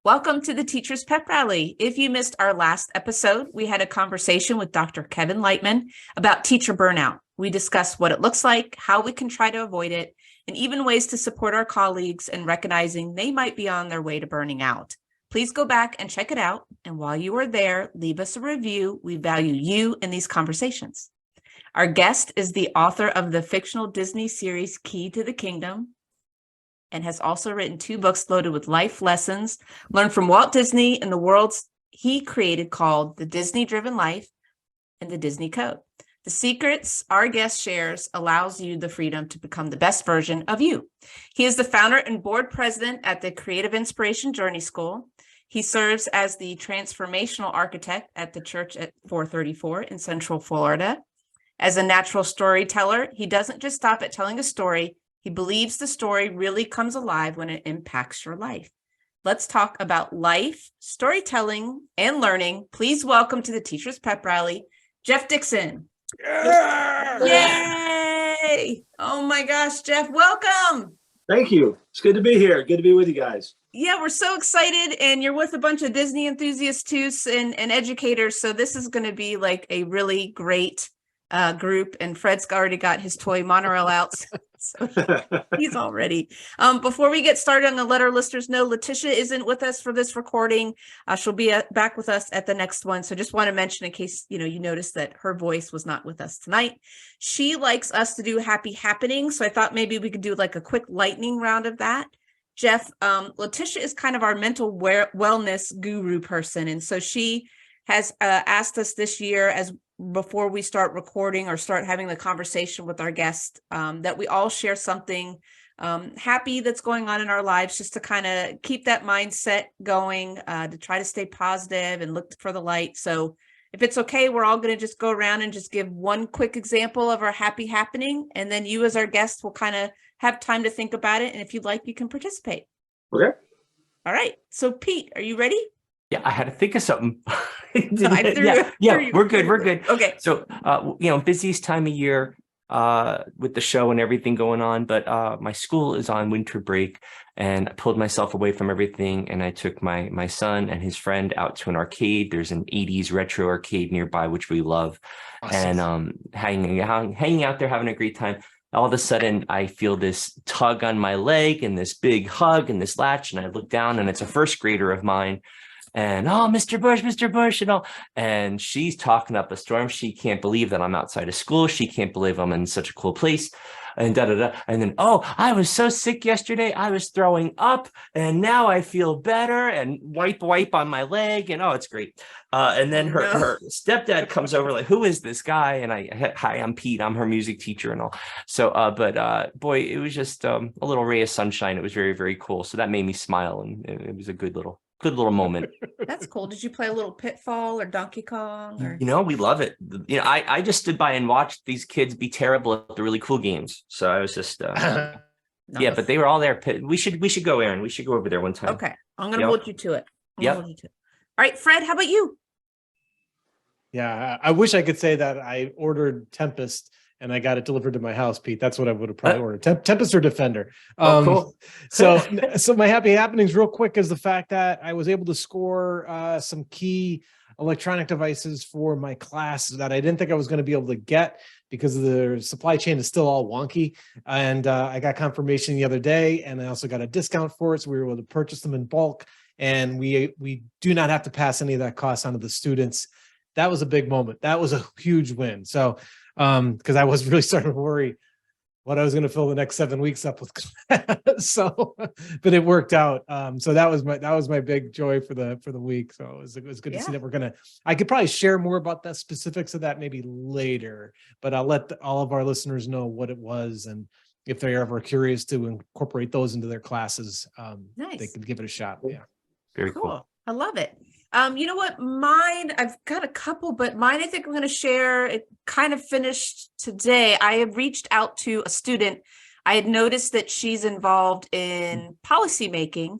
Welcome to the Teacher's Pep Rally. If you missed our last episode, we had a conversation with Dr. Kevin Lightman about teacher burnout. We discussed what it looks like, how we can try to avoid it, and even ways to support our colleagues in recognizing they might be on their way to burning out. Please go back and check it out. And while you are there, leave us a review. We value you in these conversations. Our guest is the author of the fictional Disney series, Key to the Kingdom, and has also written 2 books loaded with life lessons learned from Walt Disney and the worlds he created, called The Disney-Driven Life and The Disney Code. The secrets our guest shares allows you the freedom to become the best version of you. He is the founder and board president at the Creative Inspiration Journey School. He serves as the Transformational Architect at the Church at 434 in Central Florida. As a natural storyteller, he doesn't just stop at telling a story. He believes the story really comes alive when it impacts your life. Let's talk about life, storytelling, and learning. Please welcome to the Teacher's Pep Rally, Jeff Dixon. Yeah! Yay! Oh my gosh, Jeff, welcome. Thank you. It's good to be here. Good to be with you guys. Yeah, we're so excited, and you're with a bunch of Disney enthusiasts too, and educators, so this is going to be like a really great group, and Fred's already got his toy monorail out. So he's all ready. Before we get started, I'm going to let our listeners know Letitia isn't with us for this recording. She'll be back with us at the next one. So just want to mention, in case you noticed that her voice was not with us tonight. She likes us to do happy happenings. So I thought maybe we could do like a quick lightning round of that. Jeff, Letitia is kind of our mental wellness guru person. And so she has asked us this year, as before we start recording or start having the conversation with our guest, that we all share something happy that's going on in our lives, just to kind of keep that mindset going, to try to stay positive and look for the light. So if it's okay, we're all going to just go around and just give one quick example of our happy happening. And then you as our guest will kind of have time to think about it. And if you'd like, you can participate. Okay. All right. So Pete, are you ready? Yeah, I had to think of something. We're good. Okay. So, busiest time of year with the show and everything going on, but my school is on winter break, and I pulled myself away from everything, and I took my son and his friend out to an arcade. There's an 80s retro arcade nearby, which we love. Awesome. And hanging out there, having a great time. All of a sudden, I feel this tug on my leg and this big hug and this latch, and I look down, and it's a first grader of mine. And, oh, Mr. Bush, and she's talking up a storm. She can't believe that I'm outside of school. She can't believe I'm in such a cool place, and And then, oh, I was so sick yesterday. I was throwing up, and now I feel better, and wipe on my leg. And, oh, it's great. And then her stepdad comes over, like, who is this guy? And hi, I'm Pete. I'm her music teacher and all. So, boy, it was just a little ray of sunshine. It was very, very cool. So that made me smile, and it was a good little moment. That's cool. Did you play a little Pitfall or Donkey Kong? Or? We love it. I just stood by and watched these kids be terrible at the really cool games. So I was just, nice. Yeah, but they were all there. We should go, Aaron. We should go over there one time. Okay. I'm going to hold you to it. Yeah. All right, Fred, how about you? Yeah, I wish I could say that I ordered Tempest and I got it delivered to my house, Pete. That's what I would have probably ordered. Tempest or Defender. Cool. So my happy happenings real quick is the fact that I was able to score some key electronic devices for my class that I didn't think I was going to be able to get because the supply chain is still all wonky. And I got confirmation the other day, and I also got a discount for it. So we were able to purchase them in bulk, and we do not have to pass any of that cost on to the students. That was a big moment. That was a huge win. So, because I was really starting to worry what I was going to fill the next 7 weeks up with. So, but it worked out. So that was my big joy for the week. So it was good to see that I could probably share more about the specifics of that maybe later, but I'll let all of our listeners know what it was. And if they're ever curious to incorporate those into their classes, nice. They can give it a shot. Yeah. Very cool. I love it. You know what? Mine, I've got a couple, but mine I think I'm going to share. It kind of finished today. I have reached out to a student. I had noticed that she's involved in policy making.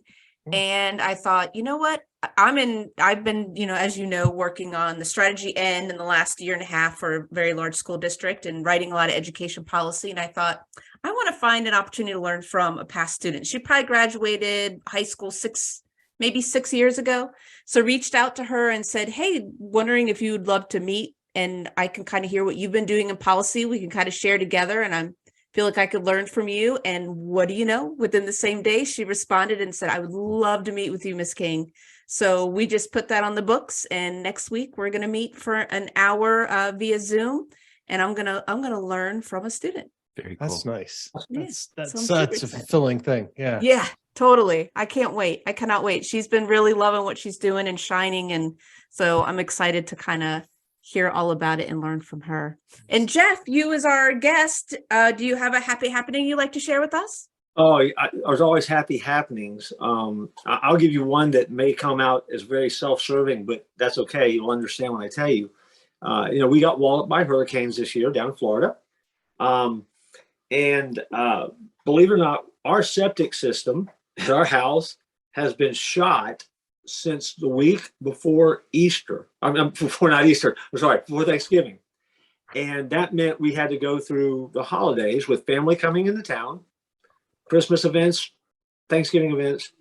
And I thought, you know what? I've been, as you know, working on the strategy end in the last year and a half for a very large school district and writing a lot of education policy. And I thought, I want to find an opportunity to learn from a past student. She probably graduated high school 6 maybe 6 years ago. So reached out to her and said, hey, wondering if you'd love to meet and I can kind of hear what you've been doing in policy. We can kind of share together and I feel like I could learn from you. And what do you know? Within the same day, she responded and said, I would love to meet with you, Miss King. So we just put that on the books. And next week we're going to meet for an hour via Zoom. And I'm gonna learn from a student. Very cool. That's nice. Yeah. That's So I'm such a super excited. fulfilling thing. Yeah. Yeah, totally. I can't wait. I cannot wait. She's been really loving what she's doing and shining. And so I'm excited to kind of hear all about it and learn from her. And Jeff, you as our guest, do you have a happy happening you'd like to share with us? Oh, there's always happy happenings. I'll give you one that may come out as very self-serving, but that's okay. You'll understand when I tell you. We got walloped by hurricanes this year down in Florida. Believe it or not, our septic system at our house has been shot since the week before Easter. Before Thanksgiving. And that meant we had to go through the holidays with family coming into town, Christmas events, Thanksgiving events,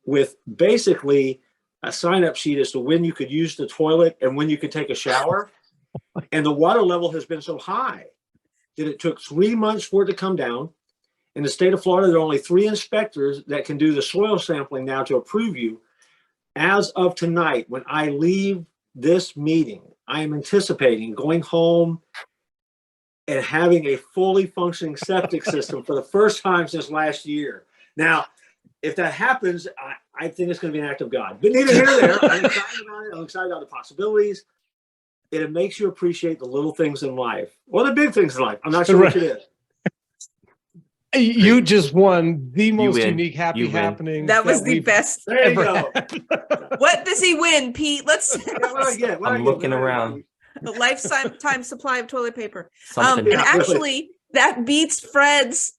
with basically a sign-up sheet as to when you could use the toilet and when you could take a shower. And the water level has been so high that it took 3 months for it to come down. In the state of Florida, there are only 3 inspectors that can do the soil sampling now to approve you. As of tonight, when I leave this meeting, I am anticipating going home and having a fully functioning septic system for the first time since last year. Now, if that happens, I think it's going to be an act of God. But neither here nor there. I'm excited about it. I'm excited about the possibilities. It makes you appreciate the little things in life or the big things in life. I'm not sure which it is. You just won the most win. unique happy You win. happening. That was the best. There you go. What does he win, Pete? Let's What I get? I'm looking around. a lifetime supply of toilet paper. Something. And Yeah, actually, that beats Fred's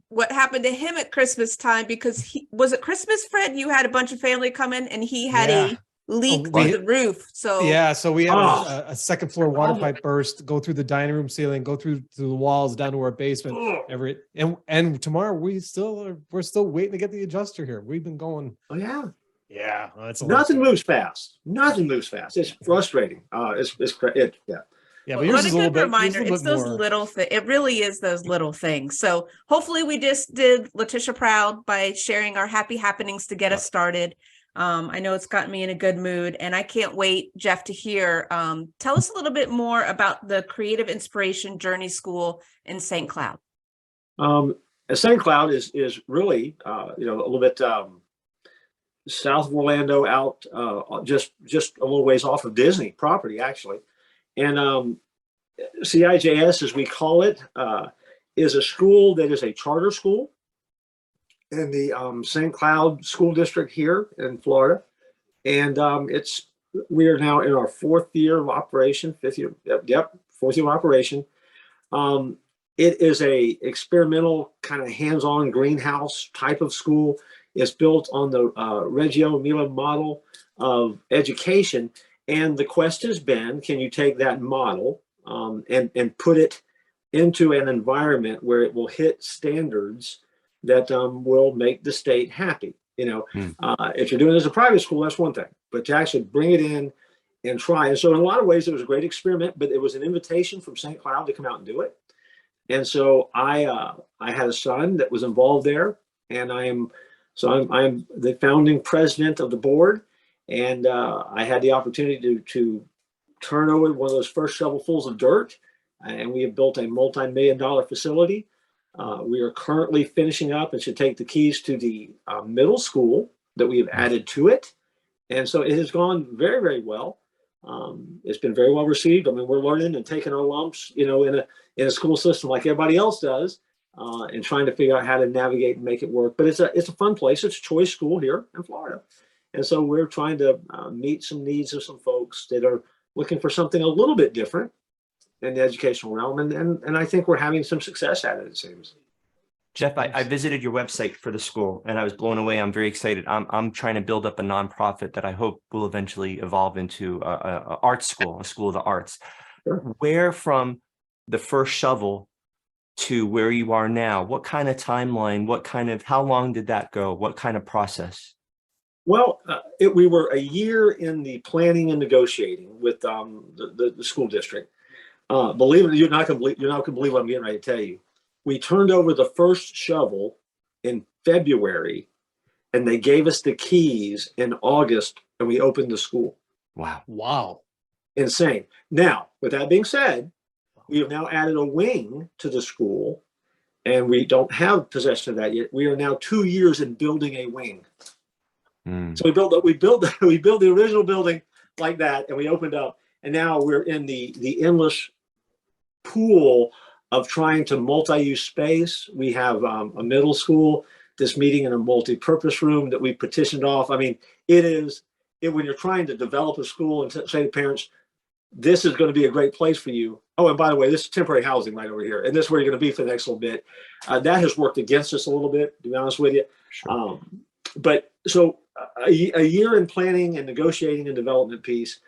what happened to him at Christmas time because was it Christmas, Fred? You had a bunch of family come in and he had a leak through the roof. So so we had a second floor water pipe burst, go through the dining room ceiling, go through the walls down to our basement. And tomorrow we're still waiting to get the adjuster here. We've been going. Oh yeah. Yeah, that's Nothing moves fast. Nothing moves fast. It's frustrating. Yeah, but what yours a is a little good bit. reminder. It's those little things. It really is those little things. So hopefully we just did Letitia proud by sharing our happy happenings to get us started. I know it's gotten me in a good mood and I can't wait, Jeff, to hear. Tell us a little bit more about the Creative Inspiration Journey School in St. Cloud. St. Cloud is really, a little bit south of Orlando, out just a little ways off of Disney property, actually. And CIJS, as we call it, is a school that is a charter school in the St. Cloud School District here in Florida. And we are now in our 4th year of operation, 5th year, 4th year of operation. It is a experimental kind of hands-on greenhouse type of school. It's built on the Reggio Emilia model of education. And the quest has been, can you take that model and put it into an environment where it will hit standards that will make the state happy? If you're doing it as a private school, that's one thing, but to actually bring it in and try. And so in a lot of ways, it was a great experiment, but it was an invitation from St. Cloud to come out and do it. And so I had a son that was involved there, and I'm the founding president of the board. And I had the opportunity to turn over one of those first shovelfuls of dirt, and we have built a multi-million-dollar facility. We are currently finishing up and should take the keys to the middle school that we have added to it. And so it has gone very, very well. It's been very well received. I mean, we're learning and taking our lumps, in a school system like everybody else does, and trying to figure out how to navigate and make it work. But it's a fun place. It's a choice school here in Florida. And so we're trying to meet some needs of some folks that are looking for something a little bit different in the educational realm. And I think we're having some success at it, it seems. Jeff, I visited your website for the school and I was blown away. I'm very excited. I'm trying to build up a nonprofit that I hope will eventually evolve into a art school, a school of the arts. Sure. Where from the first shovel to where you are now, what kind of timeline, how long did that go? What kind of process? Well, we were a year in the planning and negotiating with the school district. Believe it, you're not gonna believe what I'm getting ready to tell you. We turned over the first shovel in February, and they gave us the keys in August, and we opened the school. Wow. Wow. Insane. Now, with that being said, we have now added a wing to the school, and we don't have possession of that yet. We are now 2 years in building a wing. Mm. So we built the original building like that, and we opened up, and now we're in the endless pool of trying to multi-use space. We have a middle school, this meeting in a multi-purpose room that we petitioned off. I mean, when you're trying to develop a school and say to parents, this is going to be a great place for you. Oh, and by the way, this is temporary housing right over here, and this is where you're going to be for the next little bit. That has worked against us a little bit, to be honest with you. Sure. But so a year in planning and negotiating and development piece,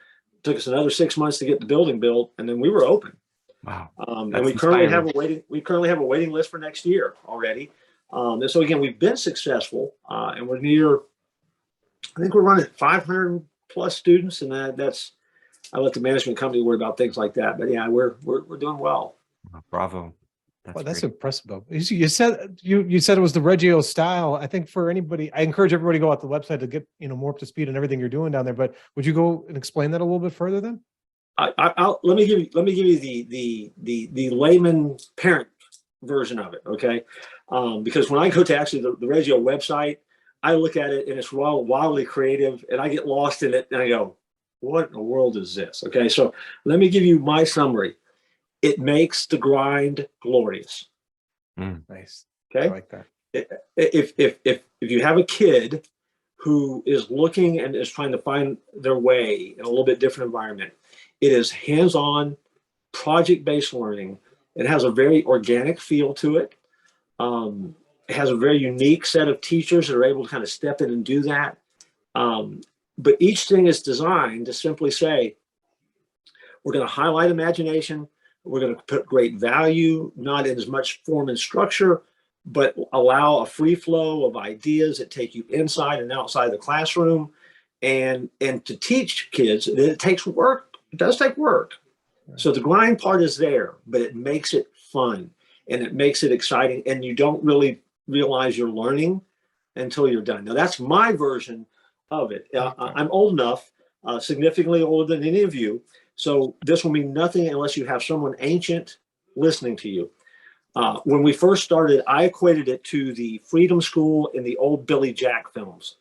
took us another 6 months to get the building built, and then we were open. Wow. And we currently have a waiting list for next year already. And so again, we've been successful, and we're near. I think we're running 500 plus students, and that's. I let the management company worry about things like that, but yeah, we're doing well. Bravo. That's great. impressive, though. You said it was the Reggio style. I think for anybody, I encourage everybody to go out to the website to get more up to speed on everything you're doing down there. But would you go and explain that a little bit further then? Let me give you the layman parent version of it, okay? Because when I go to actually the Reggio website, I look at it and it's wildly creative, and I get lost in it, and I go, what in the world is this? Okay, so let me give you my summary. It makes the grind glorious. Nice. Okay, I like that. If you have a kid who is looking and is trying to find their way in a little bit different environment, it is hands-on, project-based learning. It has a very organic feel to it. It has a very unique set of teachers that are able to kind of step in and do that. But each thing is designed to simply say, we're going to highlight imagination. We're going to put great value, not in as much form and structure, but allow a free flow of ideas that take you inside and outside the classroom. And to teach kids, it takes work. It does take work. So the grind part is there, but it makes it fun and it makes it exciting. And you don't really realize you're learning until you're done. Now, that's my version of it. I'm old enough, significantly older than any of you. So this will mean nothing unless you have someone ancient listening to you. When we first started, I equated it to the Freedom School in the old Billy Jack films.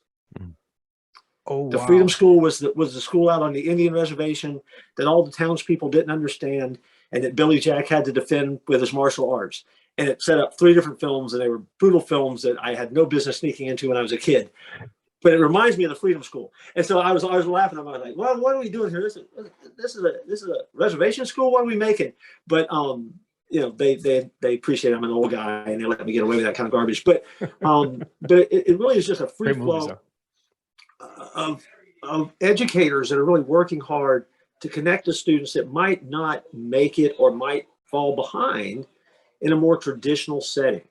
Oh, the Freedom School was the school out on the Indian reservation that all the townspeople didn't understand, and that Billy Jack had to defend with his martial arts. And it set up 3 different films, and they were brutal films that I had no business sneaking into when I was a kid. But it reminds me of the Freedom School, and so I was laughing. I was like, "Well, what are we doing here? This is a reservation school. What are we making?" But they appreciate I'm an old guy, and they let me get away with that kind of garbage. But it really is just a free flow of educators that are really working hard to connect to students that might not make it or might fall behind in a more traditional setting.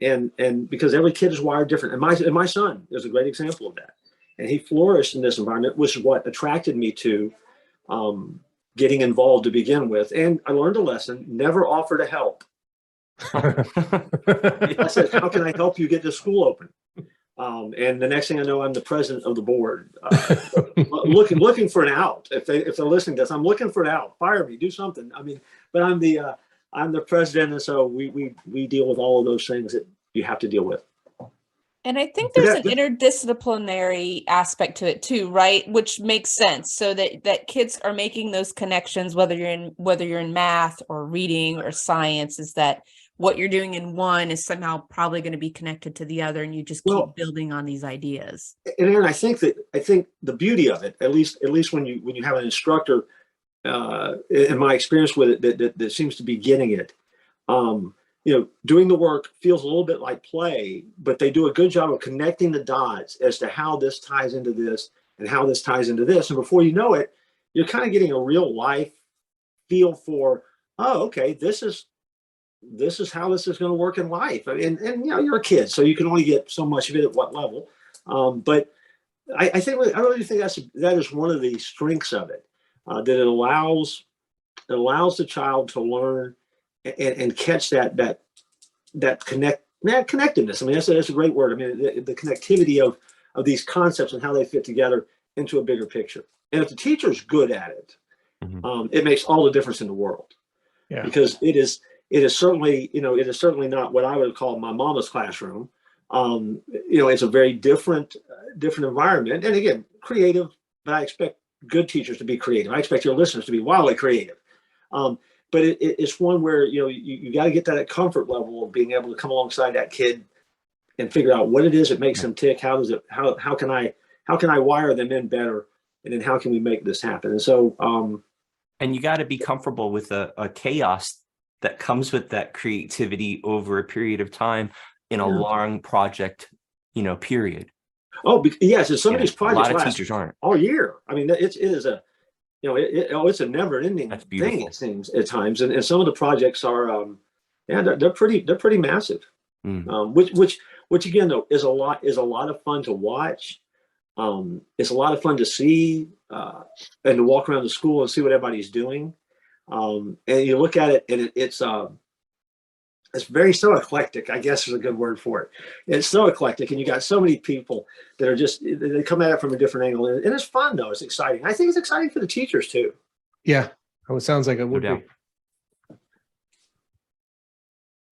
And because every kid is wired different. And my son is a great example of that. And he flourished in this environment, which is what attracted me to getting involved to begin with. And I learned a lesson: never offer to help. I said, how can I help you get this school open? And the next thing I know, I'm the president of the board, looking for an out. If they're listening to this, I'm looking for an out. Fire me, do something. I mean, but I'm the president, and so we deal with all of those things that you have to deal with. And I think there's an interdisciplinary aspect to it too, right? Which makes sense, so that kids are making those connections, whether you're in math or reading or science, is that what you're doing in one is somehow probably going to be connected to the other, and you just keep building on these ideas. And Aaron, I think the beauty of it, at least when you have an instructor, in my experience with it, that seems to be getting it. Doing the work feels a little bit like play, but they do a good job of connecting the dots as to how this ties into this and how this ties into this. And before you know it, you're kind of getting a real life feel for, oh, okay, this is how this is going to work in life. And you're a kid, so you can only get so much of it at what level. But I really think that is one of the strengths of it, that it allows the child to learn and catch that connectedness. I mean, that's a great word. I mean, the connectivity of these concepts and how they fit together into a bigger picture. And if the teacher's good at it, it makes all the difference in the world. Yeah. Because it is certainly, it is certainly not what I would call my mama's classroom. It's a very different environment. And again, creative, but I expect good teachers to be creative. I expect your listeners to be wildly creative. But it's one where, you got to get that comfort level of being able to come alongside that kid and figure out what it is that makes them tick. How can I wire them in better? And then how can we make this happen? And so, and you got to be comfortable with a chaos that comes with that creativity over a period of time in a long project, period. Oh, yes. And some of these projects a lot of teachers aren't all year. I mean, it is a, it's a never ending thing, it seems at times. And some of the projects are, they're pretty massive. Which again, though, is a lot of fun to watch. It's a lot of fun to see, and to walk around the school and see what everybody's doing. And you look at it, and it's very so eclectic, I guess is a good word for it. It's so eclectic, and you got so many people that are they come at it from a different angle, and it's fun though. It's exciting. I think it's exciting for the teachers too. Yeah, it sounds like it would be.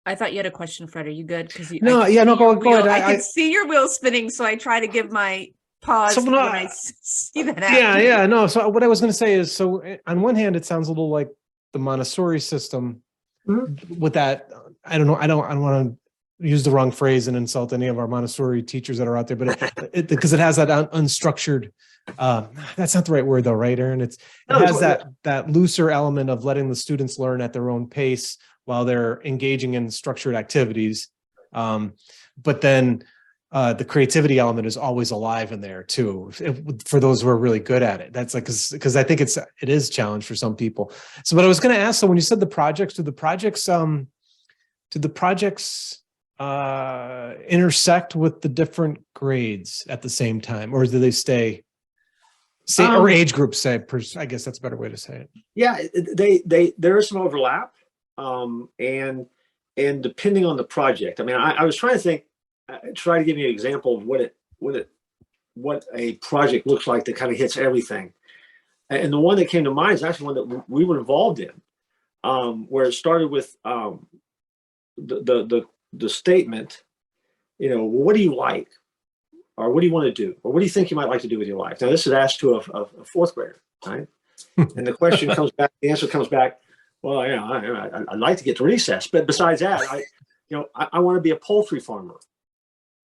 I thought you had a question, Fred. Are you good? Go ahead. I can see your wheel spinning, so I try to give my pause when I see that happen. Yeah. No. So what I was going to say is, so on one hand, it sounds a little like the Montessori system with that. I don't know. I don't want to use the wrong phrase and insult any of our Montessori teachers that are out there, but because it has that unstructured. That's not the right word though, right, Aaron? It has that looser element of letting the students learn at their own pace while they're engaging in structured activities. But then the creativity element is always alive in there too, for those who are really good at it. That's like, because I think it is a challenge for some people. So what I was going to ask, so when you said the projects, do the projects intersect with the different grades at the same time, or do they stay or age groups say, I guess that's a better way to say it. Yeah, there is some overlap. And depending on the project, I mean, I was trying to think, try to give you an example of what a project looks like that kind of hits everything. And the one that came to mind is actually one that we were involved in, where it started with the statement, what do you like, or what do you want to do, or what do you think you might like to do with your life? Now, this is asked to a fourth grader, right? And the question comes back, the answer comes back, well, I'd like to get to recess, but besides that, I want to be a poultry farmer.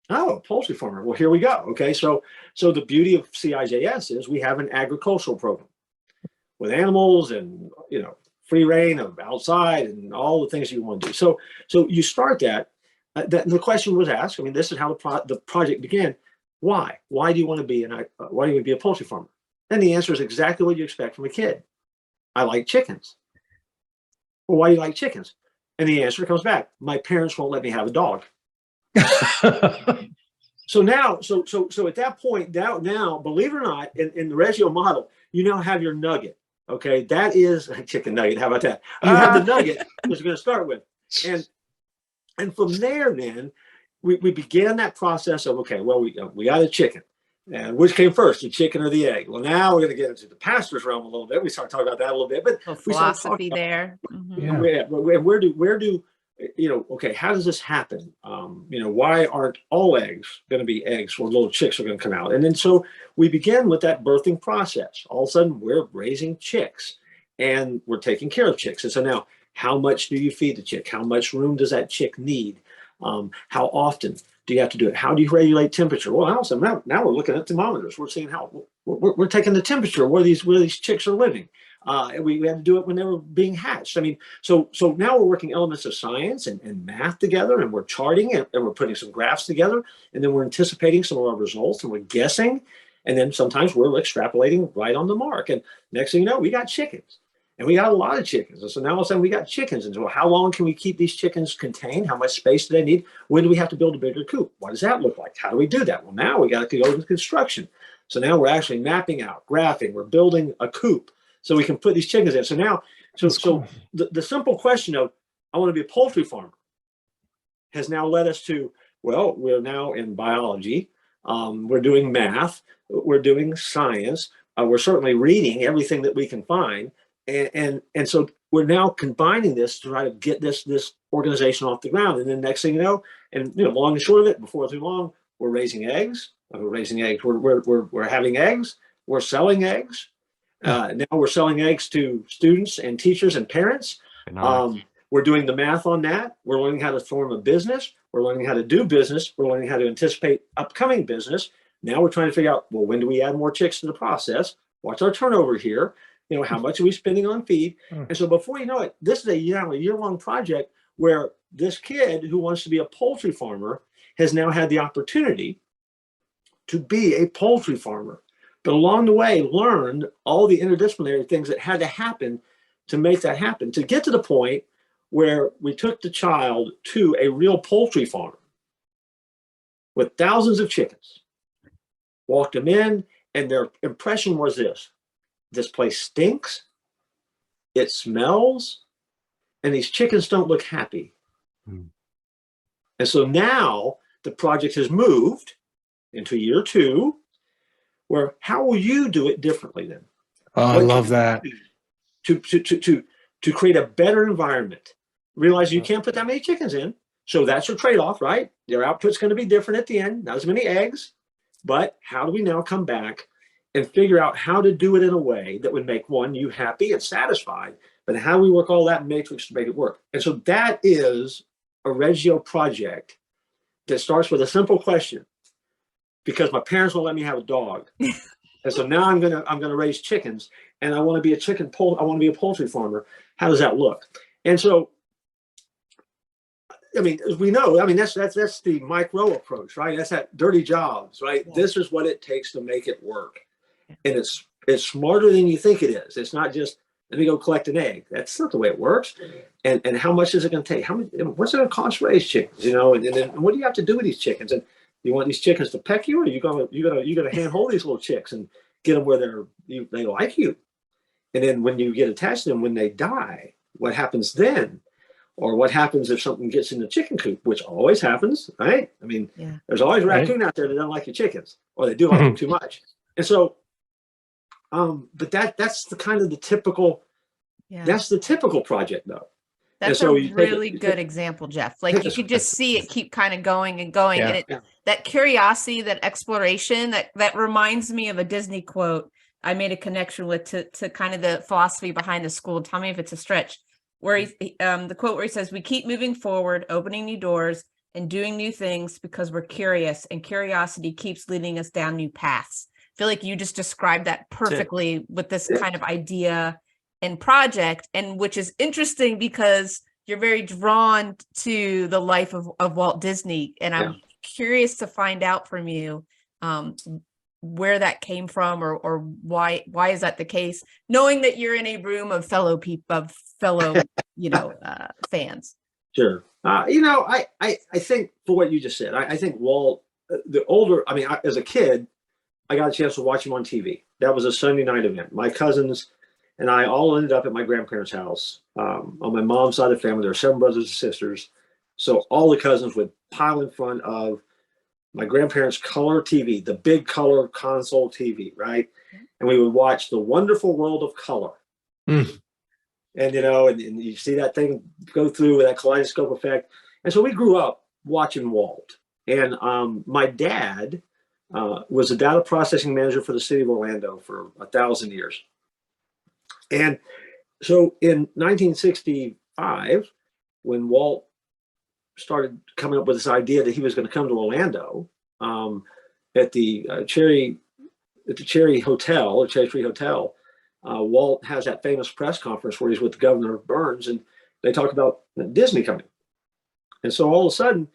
Oh, poultry farmer. Well, here we go. Okay, so the beauty of CIJS is we have an agricultural program with animals and free reign of outside and all the things you want to do. So you start that. The question was asked. I mean, this is how the project began. Why? Why do you want to be a poultry farmer? And the answer is exactly what you expect from a kid. I like chickens. Well, why do you like chickens? And the answer comes back. My parents won't let me have a dog. So now, so at that point, now, believe it or not, in the Reggio model, you now have your nugget. Okay, that is a chicken nugget. How about that? You have the nugget that we're going to start with, and from there, then we began that process of, okay, well, we got a chicken. And which came first, the chicken or the egg? Well, now we're going to get into the pastor's realm a little bit. We start talking about that a little bit, but philosophy there. Where do okay, how does this happen? Why aren't all eggs going to be eggs where little chicks are going to come out? And then so we begin with that birthing process. All of a sudden, we're raising chicks and we're taking care of chicks. And so now, how much do you feed the chick? How much room does that chick need? How often do you have to do it? How do you regulate temperature? Well, also now we're looking at thermometers. We're seeing how we're taking the temperature where these chicks are living. We had to do it when they were being hatched. I mean, so now we're working elements of science and math together, and we're charting and we're putting some graphs together, and then we're anticipating some of our results, and we're guessing, and then sometimes we're extrapolating right on the mark. And next thing you know, we got chickens. And we got a lot of chickens. And so now all of a sudden we got chickens. And so how long can we keep these chickens contained? How much space do they need? When do we have to build a bigger coop? What does that look like? How do we do that? Well, now we got to go to construction. So now we're actually mapping out, graphing, we're building a coop so we can put these chickens in. So now, so the simple question of, I want to be a poultry farmer has now led us to, well, we're now in biology. We're doing math. We're doing science. We're certainly reading everything that we can find. And so we're now combining this to try to get this organization off the ground. And then next thing you know, and long and short of it, before too long, we're raising eggs. We're having eggs. We're selling eggs. Now we're selling eggs to students and teachers and parents. We're doing the math on that. We're learning how to form a business. We're learning how to do business. We're learning how to anticipate upcoming business. Now we're trying to figure out, well, when do we add more chicks to the process? What's our turnover here? How much are we spending on feed? And so before you know it, this is a year-long project where this kid who wants to be a poultry farmer has now had the opportunity to be a poultry farmer, but along the way learned all the interdisciplinary things that had to happen to make that happen, to get to the point where we took the child to a real poultry farm with thousands of chickens, walked them in, and their impression was this place stinks, it smells, and these chickens don't look happy. And so now the project has moved into year 2, where how will you do it differently then? I love that. To create a better environment. Realize you can't put that many chickens in. So that's your trade-off, right? Your output's going to be different at the end, not as many eggs. But how do we now come back and figure out how to do it in a way that would make you happy and satisfied, but how do we work all that matrix to make it work? And so that is a Reggio project that starts with a simple question, because my parents won't let me have a dog. And so now I'm gonna raise chickens, and I want to be a poultry farmer. How does that look? And so, I mean, as we know, that's the micro approach, right? That's that dirty jobs, right? Yeah. This is what it takes to make it work. And it's smarter than you think it is. It's not just, let me go collect an egg. That's not the way it works. And how much is it going to take? What's it going to cost to raise chickens? And then what do you have to do with these chickens? And you want these chickens to peck you, or you gonna handhold these little chicks and get them where they like you? And then when you get attached to them, when they die, what happens then? Or what happens if something gets in the chicken coop, which always happens, right? I mean, there's always a raccoon out there that doesn't like your chickens, or they do like them too much. And so, but that's the kind of the typical, that's the typical project though. That's a really good example, Jeff. Like you could just see it keep kind of going and going. And that curiosity, that exploration, that reminds me of a Disney quote I made a connection with to kind of the philosophy behind the school. Tell me if it's a stretch. Where the quote where he says, "We keep moving forward, opening new doors and doing new things because we're curious, and curiosity keeps leading us down new paths." I feel like you just described that perfectly with this kind of idea and project, and which is interesting because you're very drawn to the life of Walt Disney. And I'm curious to find out from you where that came from, or why is that the case, knowing that you're in a room of fellow fans. Sure. I think for what you just said, I think Walt, as a kid, I got a chance to watch him on TV. That was a Sunday night event. My cousins and I all ended up at my grandparents' house. On my mom's side of the family, there are 7 brothers and sisters. So all the cousins would pile in front of my grandparents' color TV, the big color console TV, right? And we would watch The Wonderful World of Color. And, and you see that thing go through with that kaleidoscope effect. And so we grew up watching Walt. And my dad was a data processing manager for the city of Orlando for 1,000 years. And so in 1965, when Walt started coming up with this idea that he was going to come to Orlando at the Cherry Hotel, or Cherry Tree Hotel, Walt has that famous press conference where he's with the governor of Burns, and they talk about Disney coming. And so all of a sudden,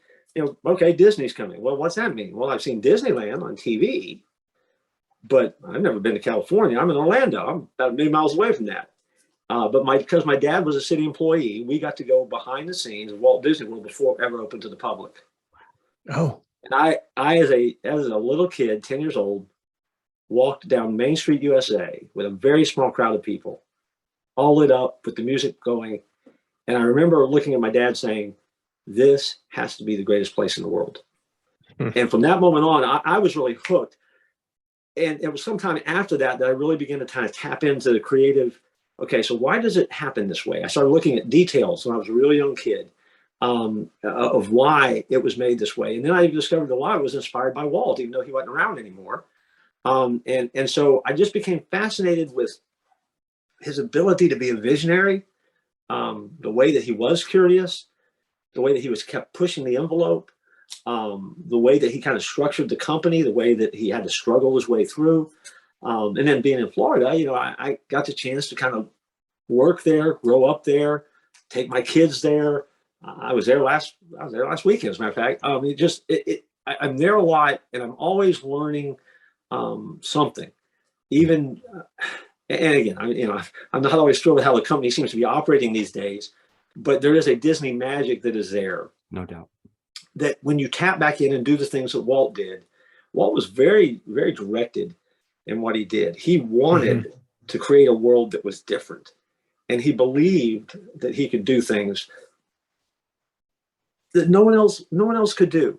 okay, Disney's coming. Well, what's that mean? Well, I've seen Disneyland on TV, but I've never been to California. I'm in Orlando. I'm about 1 million miles away from that. Because my dad was a city employee, we got to go behind the scenes of Walt Disney World before it ever opened to the public. Oh, And I as a little kid, 10 years old, walked down Main Street, USA, with a very small crowd of people, all lit up with the music going. And I remember looking at my dad saying, "This has to be the greatest place in the world." And from that moment on, I was really hooked. And it was sometime after that I really began to kind of tap into the creative. Okay, so why does it happen this way? I started looking at details when I was a really young kid, of why it was made this way. And then I discovered a lot was inspired by Walt, even though he wasn't around anymore. And so I just became fascinated with his ability to be a visionary, the way that he was curious, the way that he was kept pushing the envelope, the way that he kind of structured the company, the way that he had to struggle his way through. And then being in Florida, I got the chance to kind of work there, grow up there, take my kids there. I was there last weekend, as a matter of fact. I'm there a lot, and I'm always learning something. Even, and again, I'm not always thrilled with how the company seems to be operating these days, but there is a Disney magic that is there. No doubt. That when you tap back in and do the things that Walt did, Walt was very, very directed in what he did. He wanted to create a world that was different, and he believed that he could do things that no one else could do.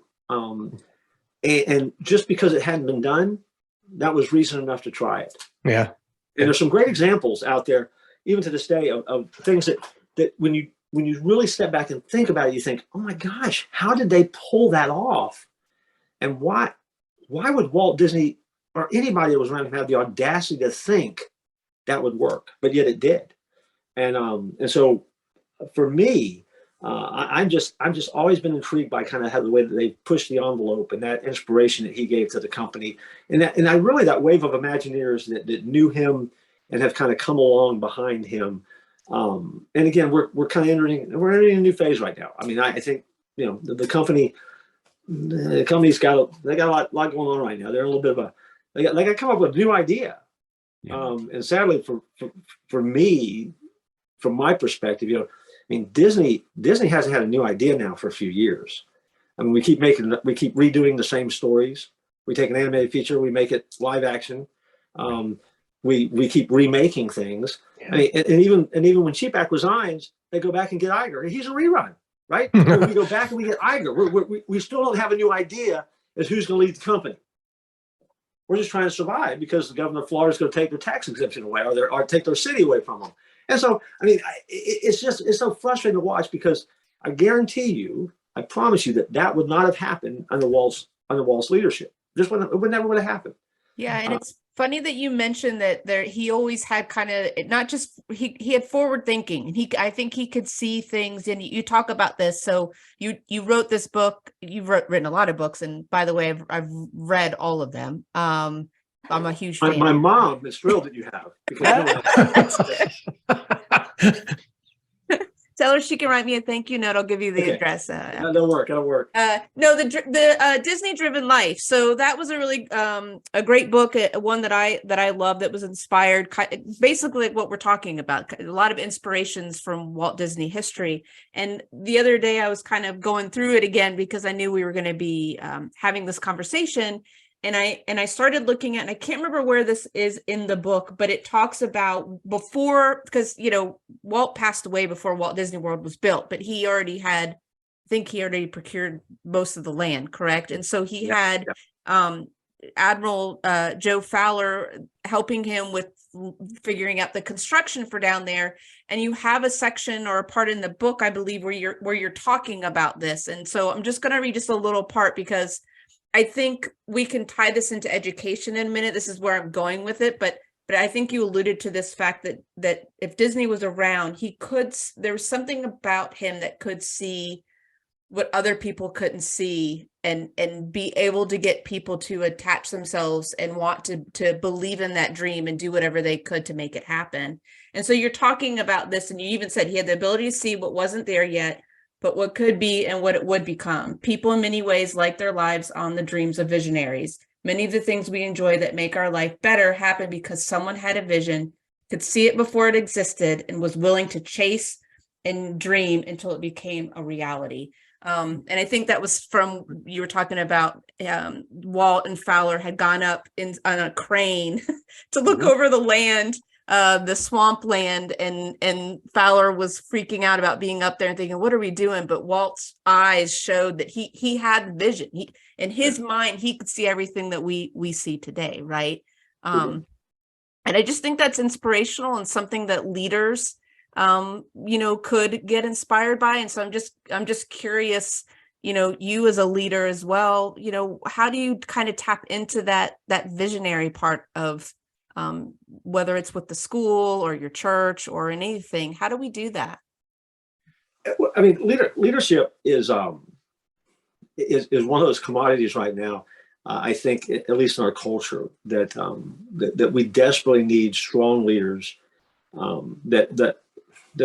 And just because it hadn't been done, that was reason enough to try it. yeah. And there's some great examples out there, even to this day, of things that when you really step back and think about it, you think, oh my gosh, how did they pull that off? And why would Walt Disney or anybody that was around him have the audacity to think that would work? But yet it did. And so for me, I'm just always been intrigued by kind of how the way that they pushed the envelope and that inspiration that he gave to the company, and I really, that wave of Imagineers that knew him and have kind of come along behind him. And again, we're kind of entering a new phase right now. I mean, I think the company's got a lot going on right now. They're a little bit of they got to come up with a new idea. Yeah. And sadly for me, from my perspective, I mean, Disney hasn't had a new idea now for a few years. I mean, we keep redoing the same stories. We take an animated feature, we make it live action. We keep remaking things. Yeah. I mean, and even when Cheapak resigns, they go back and get Iger. He's a rerun, right? We go back and we get Iger. We still don't have a new idea as who's going to lead the company. We're just trying to survive because the governor of Florida is going to take their tax exemption away or take their city away from them. And so, I mean, it's so frustrating to watch, because I guarantee you, I promise you that would not have happened under Walt's leadership. It would never have happened. Yeah, and it's funny that you mentioned that he always had kind of, not just, he had forward thinking, and I think he could see things. And you talk about this. So you wrote this book. You've written a lot of books, and by the way, I've read all of them. I'm a huge fan. My mom is thrilled that you have. Because Tell her she can write me a thank you note. I'll give you the address. That'll work. No, the Disney Driven Life. So that was a really a great book, one that I love, that was inspired, basically like what we're talking about, a lot of inspirations from Walt Disney history. And the other day I was kind of going through it again because I knew we were going to be having this conversation. And I started looking at, and I can't remember where this is in the book, but it talks about before, because, Walt passed away before Walt Disney World was built, but he already procured most of the land, correct? And so he had Admiral Joe Fowler helping him with figuring out the construction for down there. And you have a section or a part in the book, I believe, where you're talking about this. And so I'm just going to read just a little part, because I think we can tie this into education in a minute. This is where I'm going with it. But I think you alluded to this fact that if Disney was around, there was something about him that could see what other people couldn't see, and be able to get people to attach themselves and want to believe in that dream and do whatever they could to make it happen. And so you're talking about this, and you even said he had the ability to see what wasn't there yet, but what could be and what it would become. People in many ways like their lives on the dreams of visionaries. Many of the things we enjoy that make our life better happen because someone had a vision could see it before it existed, and was willing to chase and dream until it became a reality. And I think that was from, you were talking about, Walt and Fowler had gone up on a crane to look over the land, the swamp land, and Fowler was freaking out about being up there and thinking, what are we doing? But Walt's eyes showed that he had vision. In his mind, he could see everything that we see today, right? And I just think that's inspirational and something that leaders could get inspired by. And so I'm just curious, you as a leader as well, how do you kind of tap into that visionary part of, whether it's with the school or your church or in anything? How do we do that? I mean, leadership is one of those commodities right now. I think, at least in our culture, that we desperately need strong leaders that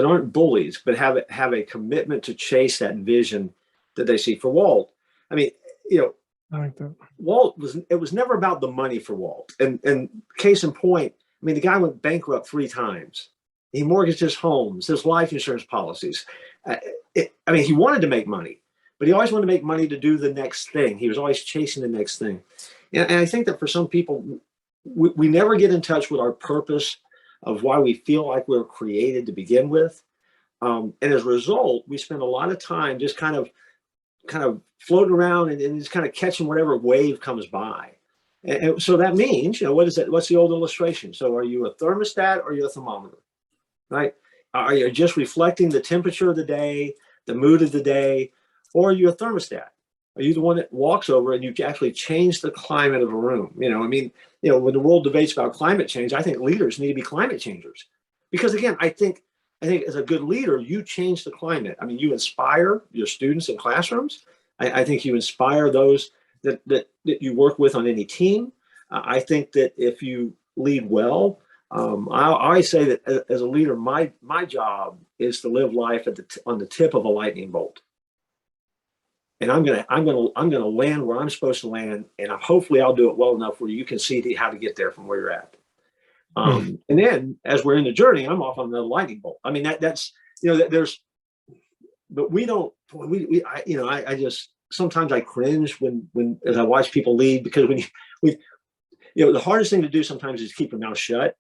aren't bullies, but have a commitment to chase that vision that they see. For Walt, I mean, I like that. It was never about the money for Walt. And case in point, I mean, the guy went bankrupt 3 times. He mortgaged his homes, his life insurance policies. I mean, he wanted to make money, but he always wanted to make money to do the next thing. He was always chasing the next thing. And I think that for some people, we never get in touch with our purpose of why we feel like we were created to begin with. And as a result, we spend a lot of time just kind of floating around and just kind of catching whatever wave comes by. And so that means, what is that? What's the old illustration? So are you a thermostat or are you a thermometer, right? Are you just reflecting the temperature of the day, the mood of the day, or are you a thermostat? Are you the one that walks over and you actually change the climate of a room? I mean, when the world debates about climate change, I think leaders need to be climate changers. Because again, I think as a good leader, you change the climate. I mean, you inspire your students in classrooms. I think you inspire those that you work with on any team. I think that if you lead well, I always say that as a leader, my job is to live life on the tip of a lightning bolt. And I'm gonna land where I'm supposed to land, and hopefully I'll do it well enough where you can see how to get there from where you're at. And then as we're in the journey, I'm off on another lightning bolt. I mean, that's but we don't. I just sometimes I cringe when as I watch people lead, because the hardest thing to do sometimes is keep your mouth shut.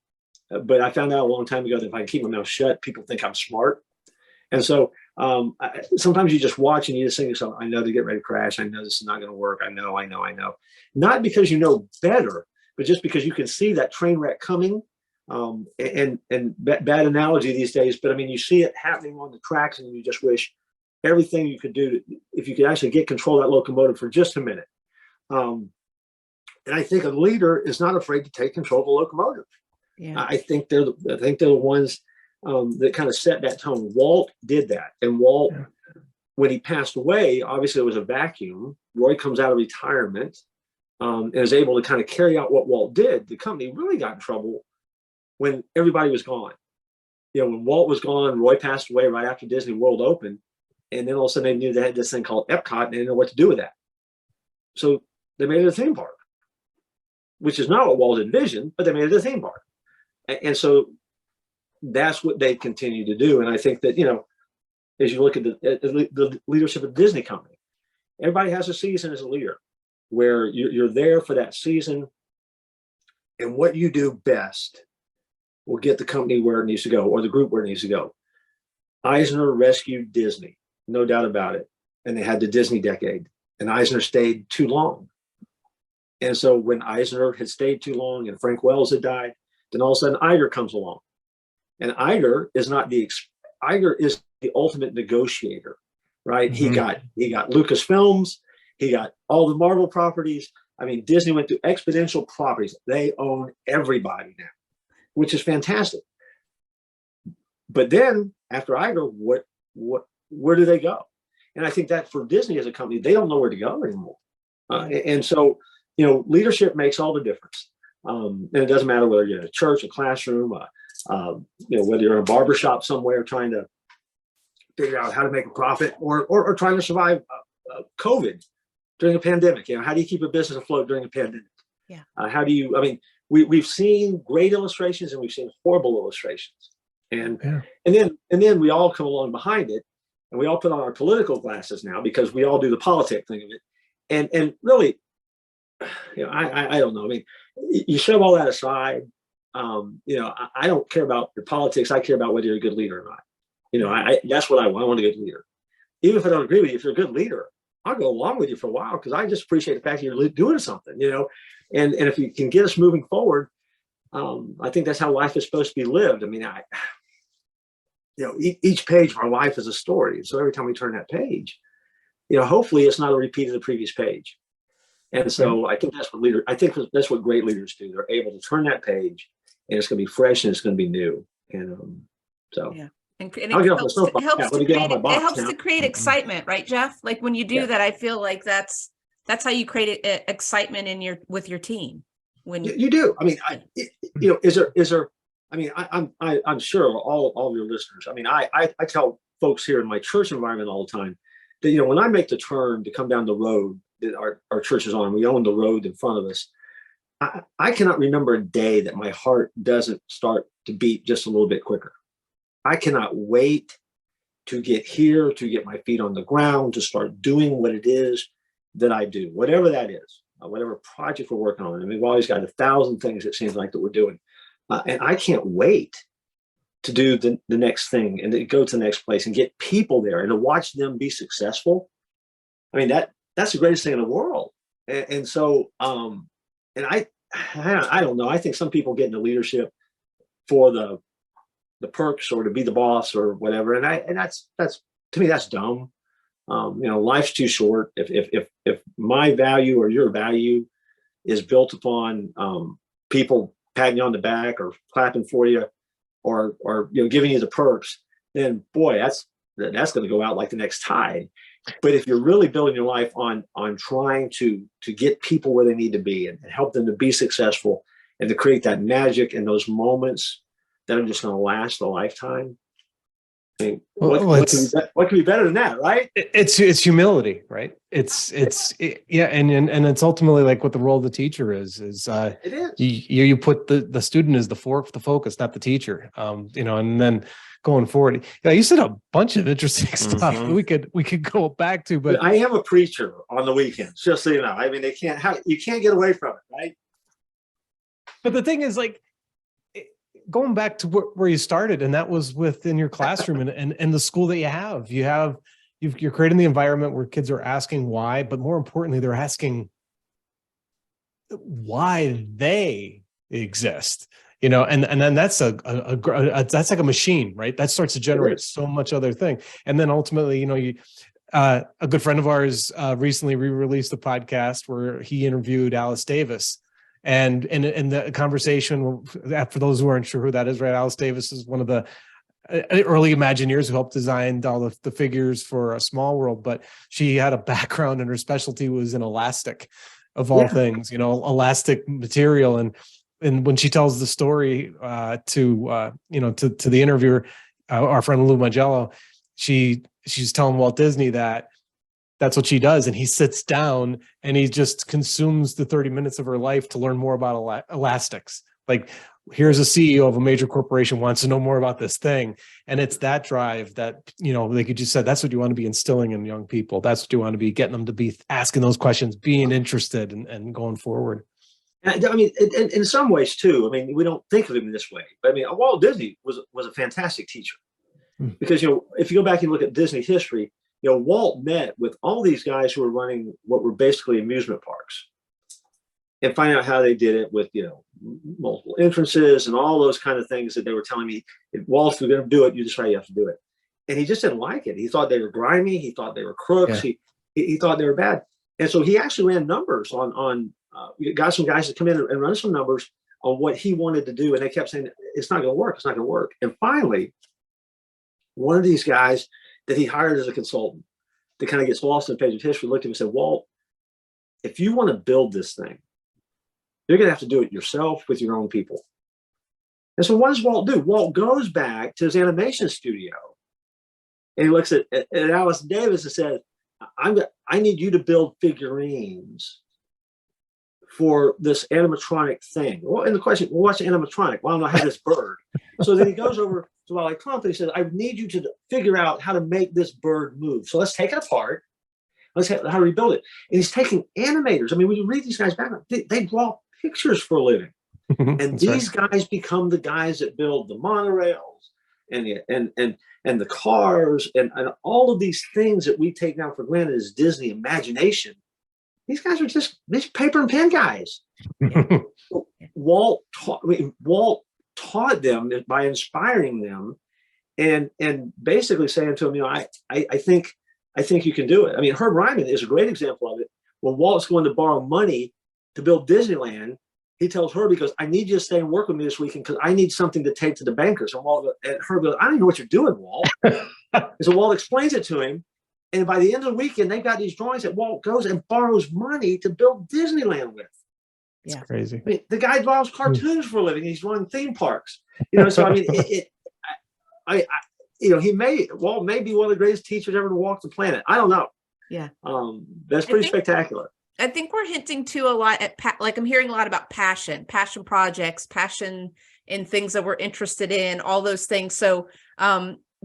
But I found out a long time ago that if I can keep my mouth shut, people think I'm smart. And so sometimes you just watch and you just think to yourself, I know to get ready to crash. I know this is not going to work. I know. Not because you know better, but just because you can see that train wreck coming. And bad analogy these days, but I mean, you see it happening on the tracks and you just wish everything you could do if you could actually get control of that locomotive for just a minute. And I think a leader is not afraid to take control of the locomotive. Yeah. I think they're the ones that kind of set that tone. Walt did that. And Walt, when he passed away, obviously there was a vacuum. Roy comes out of retirement and is able to kind of carry out what Walt did. The company really got in trouble when everybody was gone. When Walt was gone, Roy passed away right after Disney World opened. And then all of a sudden they knew they had this thing called Epcot and they didn't know what to do with that. So they made it a theme park, which is not what Walt envisioned, but they made it a theme park. And so that's what they continue to do. And I think that, as you look at the leadership of the Disney company, everybody has a season as a leader where you're there for that season. And what you do best will get the company where it needs to go, or the group where it needs to go. Eisner rescued Disney, no doubt about it. And they had the Disney decade, and Eisner stayed too long. And so when Eisner had stayed too long and Frank Wells had died, then all of a sudden Iger comes along. And Iger is the ultimate negotiator, right? Mm-hmm. He got Lucasfilms, he got all the Marvel properties. I mean, Disney went through exponential properties. They own everybody now, which is fantastic. But then after Iger, where do they go? And I think that for Disney as a company, they don't know where to go anymore. And so, leadership makes all the difference. And it doesn't matter whether you're in a church, a classroom, whether you're in a barbershop somewhere trying to figure out how to make a profit, or trying to survive COVID during a pandemic. How do you keep a business afloat during a pandemic? Yeah. How do you, I mean, we've seen great illustrations and we've seen horrible illustrations. And then we all come along behind it, and we all put on our political glasses now because we all do the politic thing of it. And really, I don't know. I mean, you shove all that aside. I don't care about your politics. I care about whether you're a good leader or not. That's what I want. I want a good leader. Even if I don't agree with you, if you're a good leader, I'll go along with you for a while because I just appreciate the fact that you're doing something, and if you can get us moving forward, I think that's how life is supposed to be lived. I mean, each page of our life is a story. So every time we turn that page, hopefully it's not a repeat of the previous page. And so I think that's what great leaders do. They're able to turn that page, and it's going to be fresh and it's going to be new. And yeah. And it helps to create excitement, right, Jeff? Like when you do that, I feel like that's how you create excitement with your team. When you do. I mean, is there? I mean, I'm sure all of your listeners. I mean, I tell folks here in my church environment all the time that when I make the turn to come down the road that our church is on, we own the road in front of us. I cannot remember a day that my heart doesn't start to beat just a little bit quicker. I cannot wait to get here, to get my feet on the ground, to start doing what it is that I do, whatever that is, whatever project we're working on. And we've always got 1,000 things, it seems like, that we're doing. And I can't wait to do the next thing and to go to the next place and get people there and to watch them be successful. I mean, that's the greatest thing in the world. And so, and I don't know. I think some people get into leadership for the perks or to be the boss or whatever. And that's to me, that's dumb. Life's too short. If my value or your value is built upon people patting you on the back or clapping for you or giving you the perks, then boy, that's going to go out like the next tide. But if you're really building your life on trying to get people where they need to be and help them to be successful and to create that magic and those moments that are just going to last a lifetime, I mean, what can be better than that, right? It's humility, right? And it's ultimately like what the role of the teacher is. It is. You put the student as the focus, not the teacher. And then going forward, you said a bunch of interesting stuff that we could go back to. But I am a preacher on the weekends, just so you know. I mean, you can't get away from it, right? But the thing is, like, going back to where you started, and that was within your classroom and the school that you have. You're creating the environment where kids are asking why, but more importantly, they're asking why they exist. And then that's that's like a machine, right? That starts to generate so much other thing. And then ultimately, a good friend of ours recently re-released a podcast where he interviewed Alice Davis. And in the conversation, for those who aren't sure who that is, right? Alice Davis is one of the early Imagineers who helped design all the figures for A Small World, but she had a background and her specialty was in elastic, of all things, elastic material. And when she tells the story to the interviewer, our friend Lou Magello, she's telling Walt Disney that's what she does. And he sits down and he just consumes the 30 minutes of her life to learn more about elastics. Like, here's a CEO of a major corporation wants to know more about this thing. And it's that drive that, like you just said, that's what you want to be instilling in young people. That's what you want to be getting them to be asking those questions, being interested and going forward. I mean, in some ways too, I mean, we don't think of him this way, but I mean, Walt Disney was a fantastic teacher because, if you go back and look at Disney history, Walt met with all these guys who were running what were basically amusement parks and find out how they did it with, multiple entrances and all those kind of things that they were telling me. If Walt, we're going to do it, you decide you have to do it. And he just didn't like it. He thought they were grimy. He thought they were crooks. Yeah. He thought they were bad. And so he actually ran numbers got some guys to come in and run some numbers on what he wanted to do. And they kept saying, it's not going to work. It's not going to work. And finally, one of these guys that he hired as a consultant that kind of gets lost in the page of history looked at him and said, Walt, if you want to build this thing, you're going to have to do it yourself with your own people. And so what does Walt do? Walt goes back to his animation studio and he looks at Alice Davis and says, I need you to build figurines for this animatronic thing. Well, and the question, well, what's animatronic? Well, I have this bird. So then he goes over to Wally Crump and he says, I need you to figure out how to make this bird move. So let's take it apart. Let's how to rebuild it. And he's taking animators. I mean, when you read these guys back, they draw pictures for a living. And these guys become the guys that build the monorails and the cars and all of these things that we take now for granted as Disney imagination. These guys are just paper and pen guys. Walt taught them by inspiring them and basically saying to them, you know, I think you can do it. I mean, Herb Ryman is a great example of it. When Walt's going to borrow money to build Disneyland, he tells Herb, because I need you to stay and work with me this weekend because I need something to take to the bankers. And Herb goes, I don't know what you're doing, Walt. So Walt explains it to him. And by the end of the weekend, they've got these drawings that Walt goes and borrows money to build Disneyland with. It's crazy. I mean, the guy draws cartoons for a living. He's running theme parks. You know, so I mean, Walt may be one of the greatest teachers ever to walk the planet. I don't know. Yeah. That's pretty spectacular. I think we're hinting to a lot at like I'm hearing a lot about passion projects, passion in things that we're interested in, all those things. So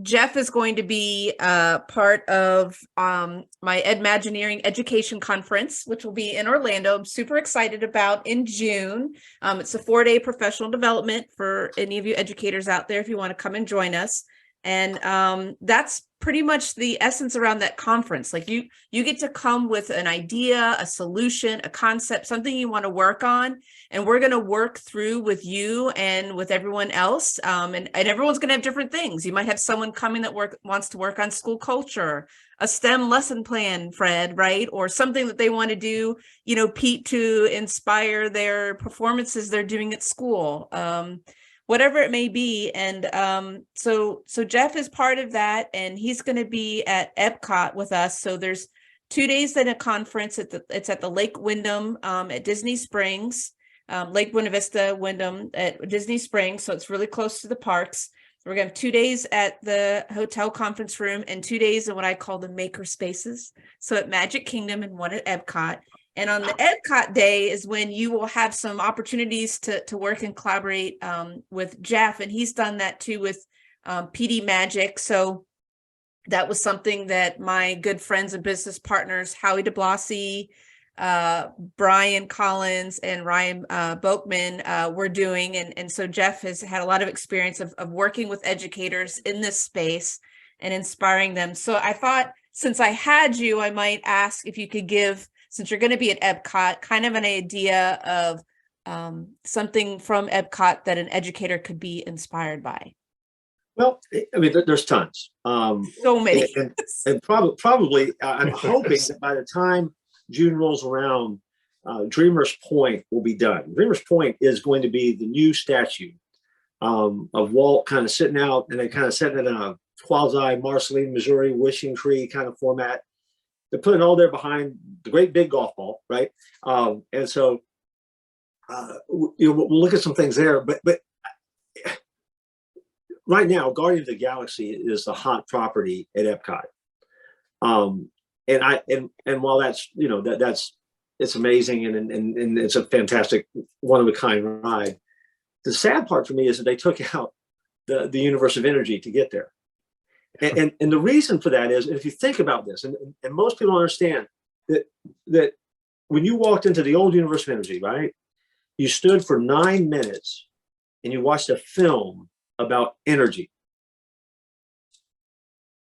Jeff is going to be part of my Edmagineering Education Conference, which will be in Orlando. I'm super excited about in June. It's a 4-day professional development for any of you educators out there if you want to come and join us. And that's pretty much the essence around that conference. Like you get to come with an idea, a solution, a concept, something you want to work on. And we're going to work through with you and with everyone else. And everyone's going to have different things. You might have someone coming that wants to work on school culture, a STEM lesson plan, Fred, right? Or something that they want to do, you know, Pete, to inspire their performances they're doing at school. Whatever it may be. And so Jeff is part of that, and he's going to be at Epcot with us. So there's 2 days in a conference. It's at the Lake Wyndham at Disney Springs, Lake Buena Vista Wyndham at Disney Springs. So it's really close to the parks. We're going to have 2 days at the hotel conference room and 2 days in what I call the maker spaces. So at Magic Kingdom and one at Epcot. And on the Epcot day is when you will have some opportunities to work and collaborate with Jeff. And he's done that too with PD Magic. So that was something that my good friends and business partners, Howie DeBlasi, Brian Collins, and Ryan Boakman were doing. And so Jeff has had a lot of experience of working with educators in this space and inspiring them. So I thought, since I had you, I might ask if you could give, since you're going to be at Epcot, kind of an idea of something from Epcot that an educator could be inspired by. Well, I mean, there's tons. So many. And probably, I'm hoping that by the time June rolls around, Dreamer's Point will be done. Dreamer's Point is going to be the new statue of Walt kind of sitting out, and they kind of sitting in a quasi Marceline, Missouri wishing tree kind of format. They're putting it all there behind the great big golf ball, right? And so we'll look at some things there. But right now, Guardians of the Galaxy is the hot property at Epcot. And while that's it's amazing and it's a fantastic one of a kind ride. The sad part for me is that they took out the universe of energy to get there. And the reason for that is, if you think about this, and most people understand that when you walked into the old universe of energy, right, you stood for 9 minutes and you watched a film about energy.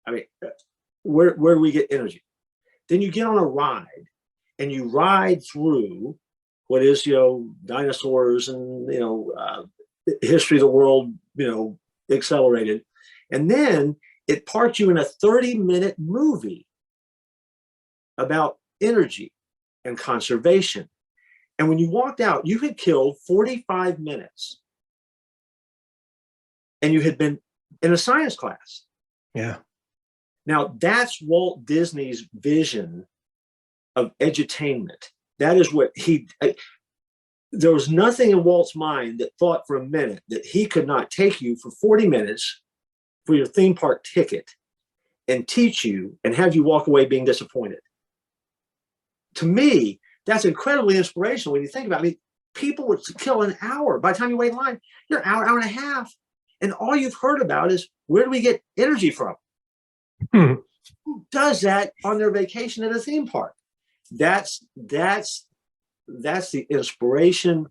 I mean, where do we get energy? Then you get on a ride and you ride through what is, dinosaurs and, history of the world, accelerated. And then it parked you in a 30-minute movie about energy and conservation. And when you walked out, you had killed 45 minutes. And you had been in a science class. Yeah. Now, that's Walt Disney's vision of edutainment. That is what there was nothing in Walt's mind that thought for a minute that he could not take you for 40 minutes for your theme park ticket and teach you and have you walk away being disappointed. To me, that's incredibly inspirational when you think about it. I mean, people would kill an hour. By the time you wait in line, you're an hour, hour and a half. And all you've heard about is, where do we get energy from? Who does that on their vacation at a theme park? That's the inspiration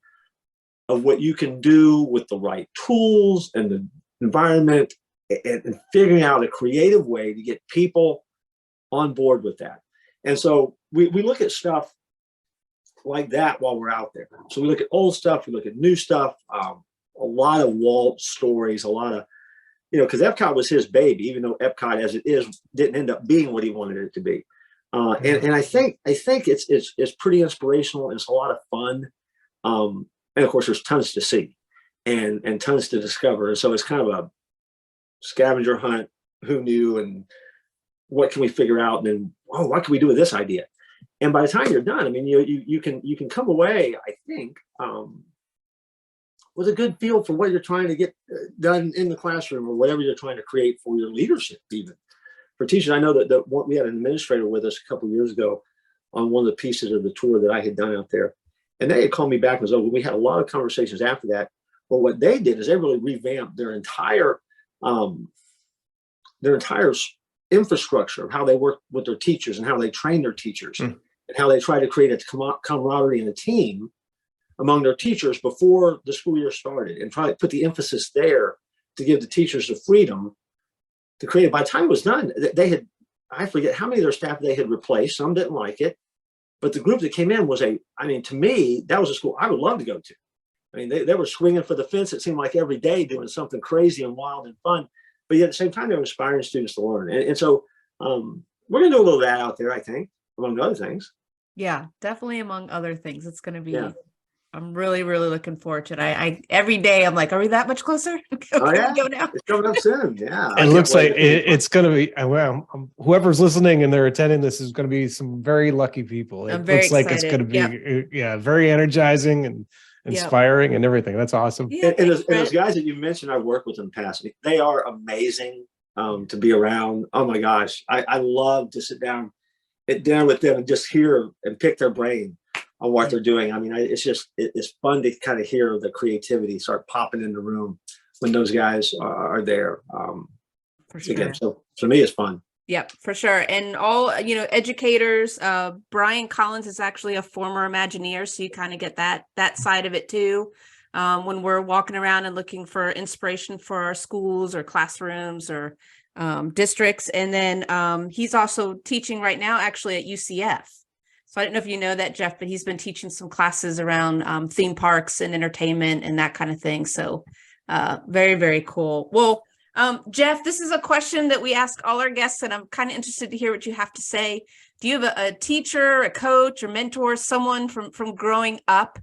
of what you can do with the right tools and the environment, and figuring out a creative way to get people on board with that. And so we look at stuff like that while we're out there. So we look at old stuff, we look at new stuff, a lot of Walt stories, a lot of, because Epcot was his baby, even though Epcot as it is didn't end up being what he wanted it to be. And I think it's pretty inspirational, and it's a lot of fun. And of course, there's tons to see and tons to discover. And so it's kind of a scavenger hunt. Who knew, and what can we figure out? And then, oh, what can we do with this idea? And by the time you're done, I mean, you can come away, I think, with a good feel for what you're trying to get done in the classroom, or whatever you're trying to create for your leadership. Even for teachers, I know that we had an administrator with us a couple of years ago on one of the pieces of the tour that I had done out there, and they had called me back and said, we had a lot of conversations after that. But what they did is they really revamped their entire infrastructure of how they work with their teachers and how they train their teachers, and how they try to create a camaraderie and a team among their teachers before the school year started, and try to put the emphasis there to give the teachers the freedom to create it. By the time it was done, they had, I forget how many of their staff they had replaced. Some didn't like it, but the group that came in was to me, that was a school I would love to go to. I mean, they were swinging for the fence, it seemed like, every day, doing something crazy and wild and fun. But yet at the same time, they were inspiring students to learn. And so we're going to do a little of that out there, I think, among other things. Yeah, definitely among other things. It's going to be, Yeah. I'm really, really looking forward to it. I every day I'm like, are we that much closer? Can we go now? It's coming up soon. Yeah. It looks like it's going to be, well, whoever's listening and they're attending this is going to be some very lucky people. I'm It very looks like it's excited. going to be, very energizing and inspiring and everything. That's awesome. Yeah, And thanks, those Brett. guys that you mentioned, I've worked with in the past. They are amazing to be around. Oh my gosh. I love to sit down at dinner with them and just hear and pick their brain on what they're doing. I mean, it's fun to kind of hear the creativity start popping in the room when those guys are there. For sure. Again, so for me, it's fun. Yep, for sure. And all, educators, Brian Collins is actually a former Imagineer. So you kind of get that side of it too. When we're walking around and looking for inspiration for our schools or classrooms or districts. And then he's also teaching right now, actually at UCF. So I don't know if you know that, Jeff, but he's been teaching some classes around theme parks and entertainment and that kind of thing. So very, very cool. Well, Jeff, this is a question that we ask all our guests, and I'm kind of interested to hear what you have to say. Do you have a teacher, a coach, or mentor, someone from growing up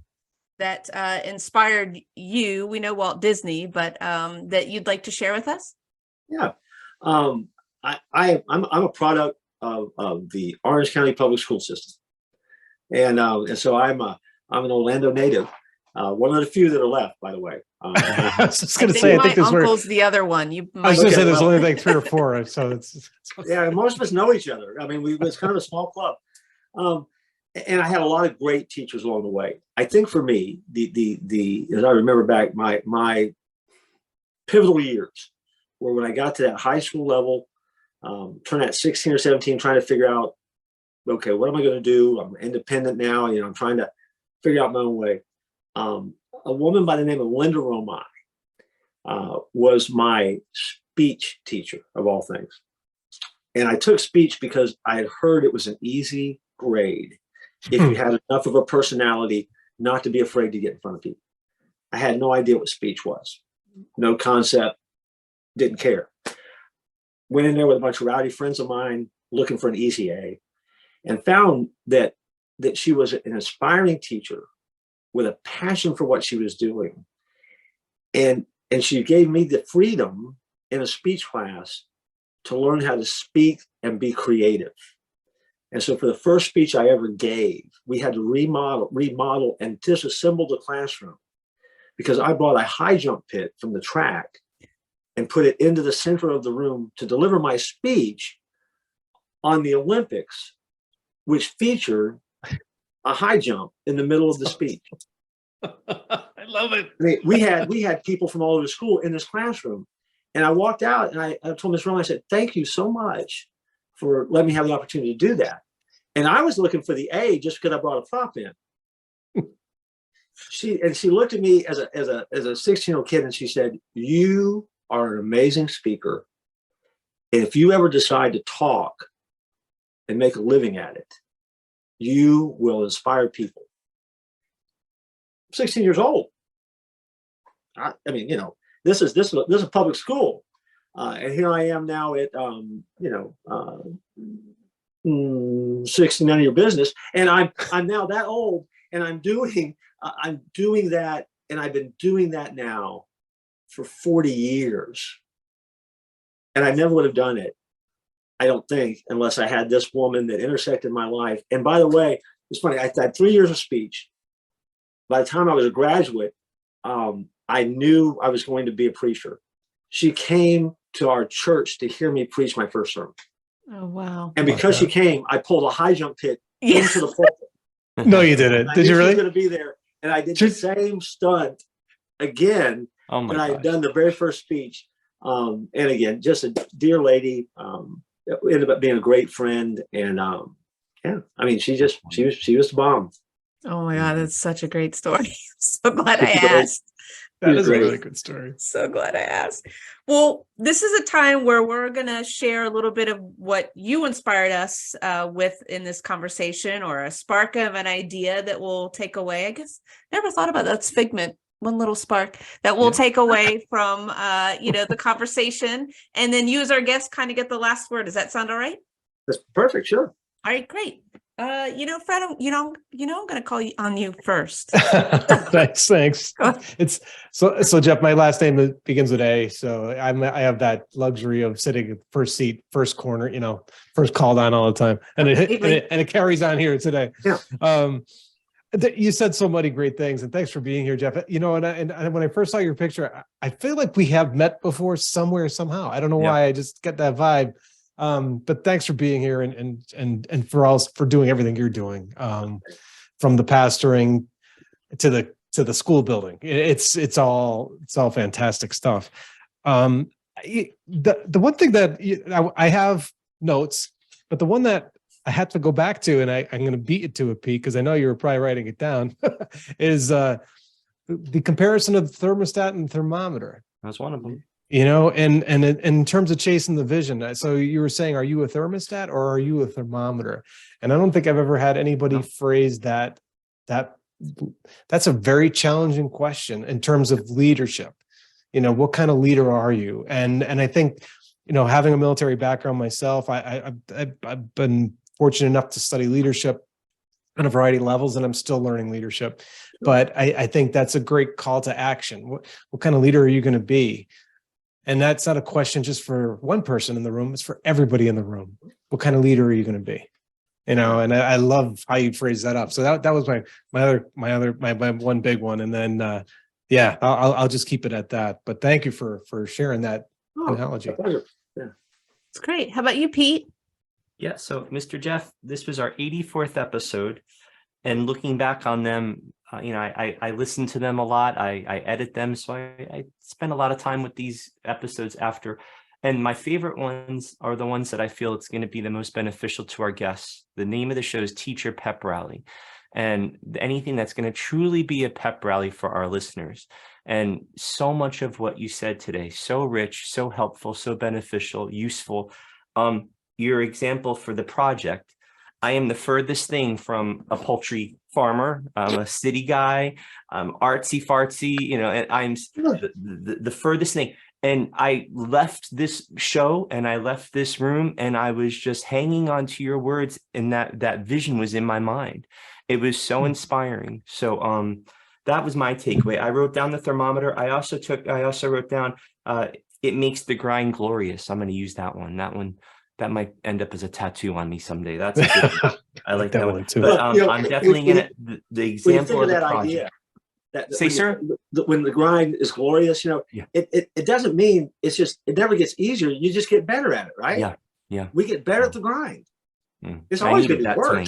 that inspired you? We know Walt Disney, but that you'd like to share with us? Yeah. I'm a product of the Orange County Public School System. And so I'm an Orlando native, one of the few that are left, by the way. I was just going to say, I think my this uncle's the other one. I was going to say there's well. only like 3 or 4, so it's Yeah, most of us know each other. I mean, it's kind of a small club, and I had a lot of great teachers along the way. I think for me, the as I remember back, my pivotal years were when I got to that high school level, turned at 16 or 17, trying to figure out, okay, what am I going to do? I'm independent now. I'm trying to figure out my own way. A woman by the name of Linda Romai was my speech teacher, of all things. And I took speech because I had heard it was an easy grade if you had enough of a personality not to be afraid to get in front of people. I had no idea what speech was. No concept, didn't care. Went in there with a bunch of rowdy friends of mine looking for an easy A, and found that she was an inspiring teacher with a passion for what she was doing. And she gave me the freedom in a speech class to learn how to speak and be creative. And so for the first speech I ever gave, we had to remodel and disassemble the classroom, because I brought a high jump pit from the track and put it into the center of the room to deliver my speech on the Olympics, which featured a high jump in the middle of the speech. I love it. I mean, we had people from all over the school in this classroom, and I walked out and I told Miss Rowan, I said, "Thank you so much for letting me have the opportunity to do that." And I was looking for the A just because I brought a prop in. She looked at me as a 16-year-old kid, and she said, "You are an amazing speaker. If you ever decide to talk and make a living at it, you will inspire people." 16 years old. I mean, you know, this is public school, and here I am now at 60, none of your business, and I'm now that old, and I'm doing that, and I've been doing that now for 40 years, and I never would have done it, I don't think, unless I had this woman that intersected my life. And by the way, it's funny, I had 3 years of speech. By the time I was a graduate, I knew I was going to be a preacher. She came to our church to hear me preach my first sermon. Oh, wow. And because she came, I pulled a high jump pit into the pulpit. No, you didn't. Did you really? She was going to be there. And I did the same stunt again when I had done the very first speech. And again, just a dear lady, ended up being a great friend. And yeah, I mean, she was the bomb. Oh my God, that's such a great story. I'm so glad I asked. That is a really good story. So glad I asked. Well, this is a time where we're going to share a little bit of what you inspired us with in this conversation, or a spark of an idea that we'll take away. I guess never thought about that. That's Figment, one little spark that we'll take away from, the conversation. And then you as our guest kind of get the last word. Does that sound all right? That's perfect. Sure. All right, great. Fred, I'm going to call on you first. Thanks. It's so Jeff, my last name begins with A, so I have that luxury of sitting at first seat, first corner, first called on all the time, and it carries on here today. Yeah. You said so many great things, and thanks for being here, Jeff. And when I first saw your picture, I feel like we have met before somewhere, somehow. I don't know why, I just get that vibe. But thanks for being here and for doing everything you're doing, from the pastoring to the school building. It's all fantastic stuff. The one thing that I have notes, but the one that I had to go back to, and I'm going to beat it to a Pete, because I know you were probably writing it down, is the comparison of the thermostat and thermometer. That's one of them. And in terms of chasing the vision, so you were saying, are you a thermostat or are you a thermometer? And I don't think I've ever had anybody phrase that. That's a very challenging question in terms of leadership. What kind of leader are you? And I think, having a military background myself, I've been fortunate enough to study leadership on a variety of levels, and I'm still learning leadership. But I think that's a great call to action. What kind of leader are you going to be? And that's not a question just for one person in the room. It's for everybody in the room. What kind of leader are you going to be? And I love how you phrase that up. So that was my one big one. And then, I'll just keep it at that. But thank you for sharing that analogy. Yeah. It's great. How about you, Pete? Yeah. So Mr. Jeff, this was our 84th episode, and looking back on them, I listen to them a lot. I edit them. So I spend a lot of time with these episodes after. And my favorite ones are the ones that I feel it's going to be the most beneficial to our guests. The name of the show is Teacher Pep Rally. And anything that's going to truly be a pep rally for our listeners. And so much of what you said today, so rich, so helpful, so beneficial, useful. Your example for the project, I am the furthest thing from a poultry farmer. I'm a city guy. I'm artsy fartsy, and I'm the furthest thing. And I left this show and I left this room and I was just hanging on to your words, and that vision was in my mind. It was so inspiring. So that was my takeaway. I wrote down the thermometer. I also wrote down it makes the grind glorious. I'm going to use that one. That might end up as a tattoo on me someday. That's a good one. I like that one too. But I'm definitely going to the example of the project. Sir? When the grind is glorious, it doesn't mean it's just, it never gets easier. You just get better at it, right? Yeah. We get better at the grind. It's always going to be work.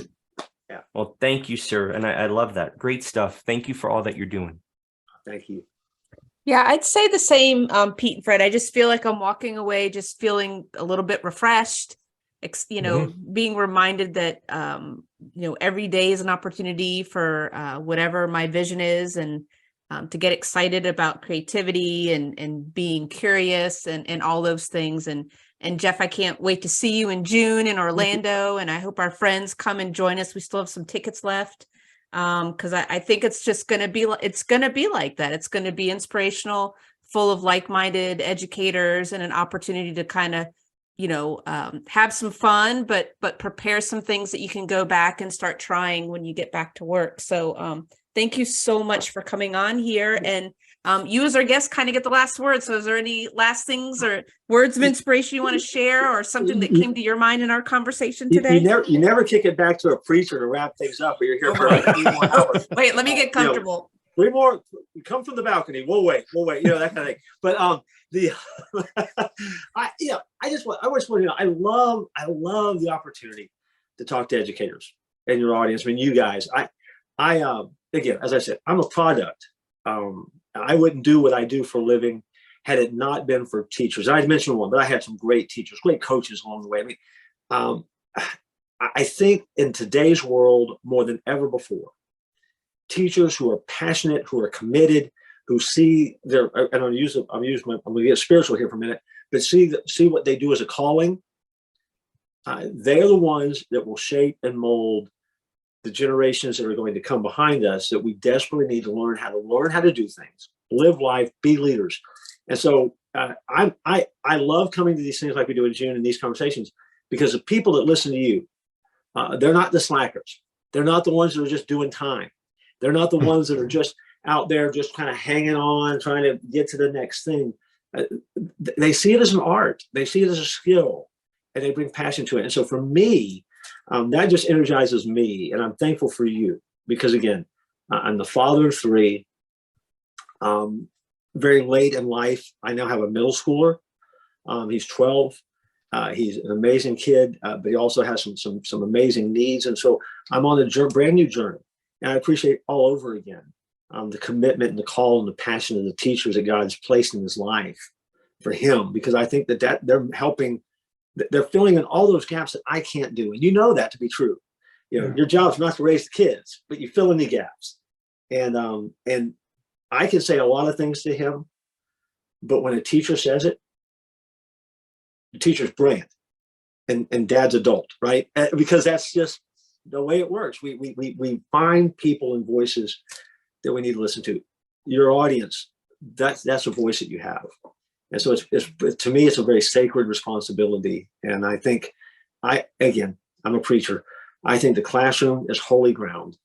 Well, thank you, sir. And I love that. Great stuff. Thank you for all that you're doing. Thank you. Yeah, I'd say the same, Pete and Fred. I just feel like I'm walking away just feeling a little bit refreshed, being reminded that, every day is an opportunity for whatever my vision is, and to get excited about creativity and being curious and all those things. And Jeff, I can't wait to see you in June in Orlando, and I hope our friends come and join us. We still have some tickets left. Because I think it's just going to be like that. It's going to be inspirational, full of like-minded educators, and an opportunity to kind of, have some fun, but prepare some things that you can go back and start trying when you get back to work. So thank you so much for coming on here. And you as our guest kind of get the last word. So is there any last things or words of inspiration you want to share, or something that came to your mind in our conversation today? You never kick it back to a preacher to wrap things up, or you're here for like 3 more hours. Wait, let me get comfortable. 3 more, come from the balcony. We'll wait, that kind of thing. But I just want to, I love the opportunity to talk to educators and your audience. I mean, you guys, again, as I said, I'm a product. I wouldn't do what I do for a living had it not been for teachers. I mentioned one, but I had some great teachers, great coaches along the way. I mean, I think in today's world, more than ever before, teachers who are passionate, who are committed, who see their, and I'm going to get spiritual here for a minute, but see what they do as a calling. They're the ones that will shape and mold the generations that are going to come behind us, that we desperately need to learn how to do things, live life, be leaders. And so I love coming to these things like we do in June and these conversations, because the people that listen to you, they're not the slackers. They're not the ones that are just doing time. They're not the ones that are just out there just kind of hanging on, trying to get to the next thing. They see it as an art. They see it as a skill, and they bring passion to it. And so for me, that just energizes me, and I'm thankful for you, because again, I'm the father of 3. Very late in life, I now have a middle schooler. He's 12. He's an amazing kid, but he also has some amazing needs. And so I'm on a brand new journey, and I appreciate all over again the commitment and the call and the passion of the teachers that God's placed in his life for him, because I think that they're helping. They're filling in all those gaps that I can't do. And you know that to be true. Your job's not to raise the kids, but you fill in the gaps. And I can say a lot of things to him, but when a teacher says it, the teacher's brilliant and dad's adult, right? Because that's just the way it works. We find people and voices that we need to listen to. Your audience, that's a voice that you have. And so it's to me, it's a very sacred responsibility. And I think I'm a preacher. I think the classroom is holy ground.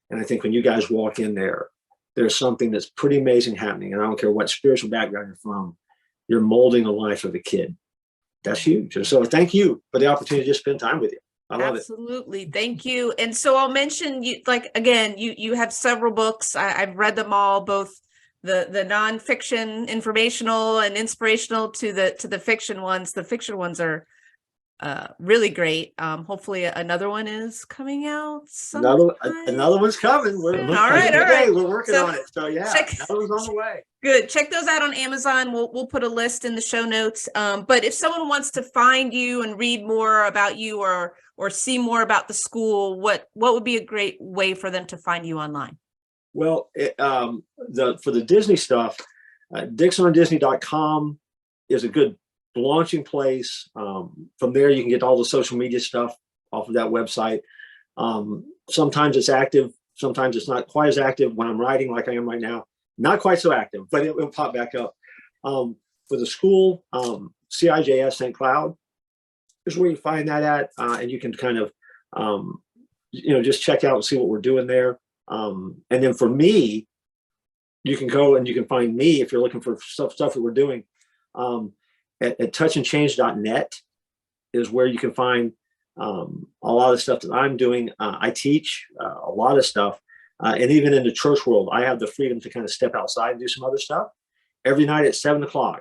And I think when you guys walk in there, there's something that's pretty amazing happening. And I don't care what spiritual background you're from, you're molding the life of a kid. That's huge. And so thank you for the opportunity to just spend time with you. I love it. Absolutely. Thank you. And so I'll mention you, you have several books. I've read them all, both the nonfiction, informational and inspirational, to the fiction ones. The fiction ones are really great. Hopefully another one is coming out sometime. Another one's coming. We're working on it. So yeah, another one's on the way. Good. Check those out on Amazon. We'll put a list in the show notes. But if someone wants to find you and read more about you, or see more about the school, what would be a great way for them to find you online? Well, for the Disney stuff, DixonOnDisney.com is a good launching place. From there, you can get all the social media stuff off of that website. Sometimes it's active, sometimes it's not quite as active. When I'm writing like I am right now, not quite so active, but it will pop back up. For the school, CIJS St. Cloud is where you find that at, and you can kind of just check out and see what we're doing there. And then for me, you can go and you can find me if you're looking for stuff that we're doing. At touchandchange.net is where you can find a lot of stuff that I'm doing. I teach a lot of stuff. And even in the church world, I have the freedom to kind of step outside and do some other stuff. Every night at 7:00,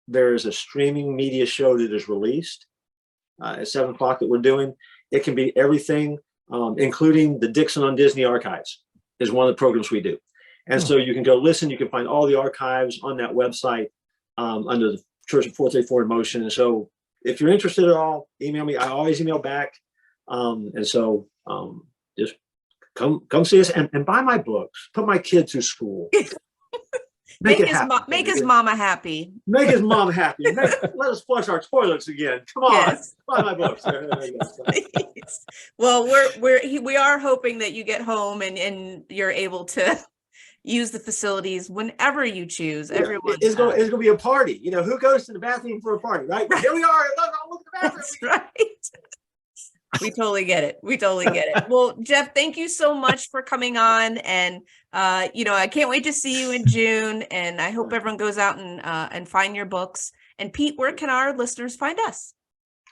there is a streaming media show that is released at 7:00 that we're doing. It can be everything including the Dixon on Disney archives is one of the programs we do. And so you can go listen, you can find all the archives on that website under the Church of 434 in Motion. And so if you're interested at all, email me. I always email back. And so just come see us and buy my books, put my kid through school. Make his mama happy. Make his mom happy. Let us flush our toilets again. Come on, Yes. buy my books. Well, we are hoping that you get home and you're able to use the facilities whenever you choose. Everyone, it's going to be a party. You know, who goes to the bathroom for a party, right? Here we are. Look at the bathroom. That's right. We totally get it. Well, Jeff, thank you so much for coming on. And, I can't wait to see you in June. And I hope everyone goes out and find your books. And Pete, where can our listeners find us?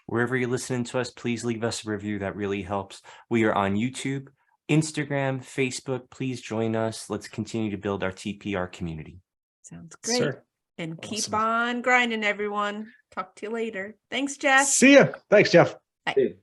Wherever you're listening to us, please leave us a review. That really helps. We are on YouTube, Instagram, Facebook. Please join us. Let's continue to build our TPR community. Sounds great. Sir. And Awesome. keep on grinding, everyone. Talk to you later. Thanks, Jeff. See ya. Thanks, Jeff. Hey,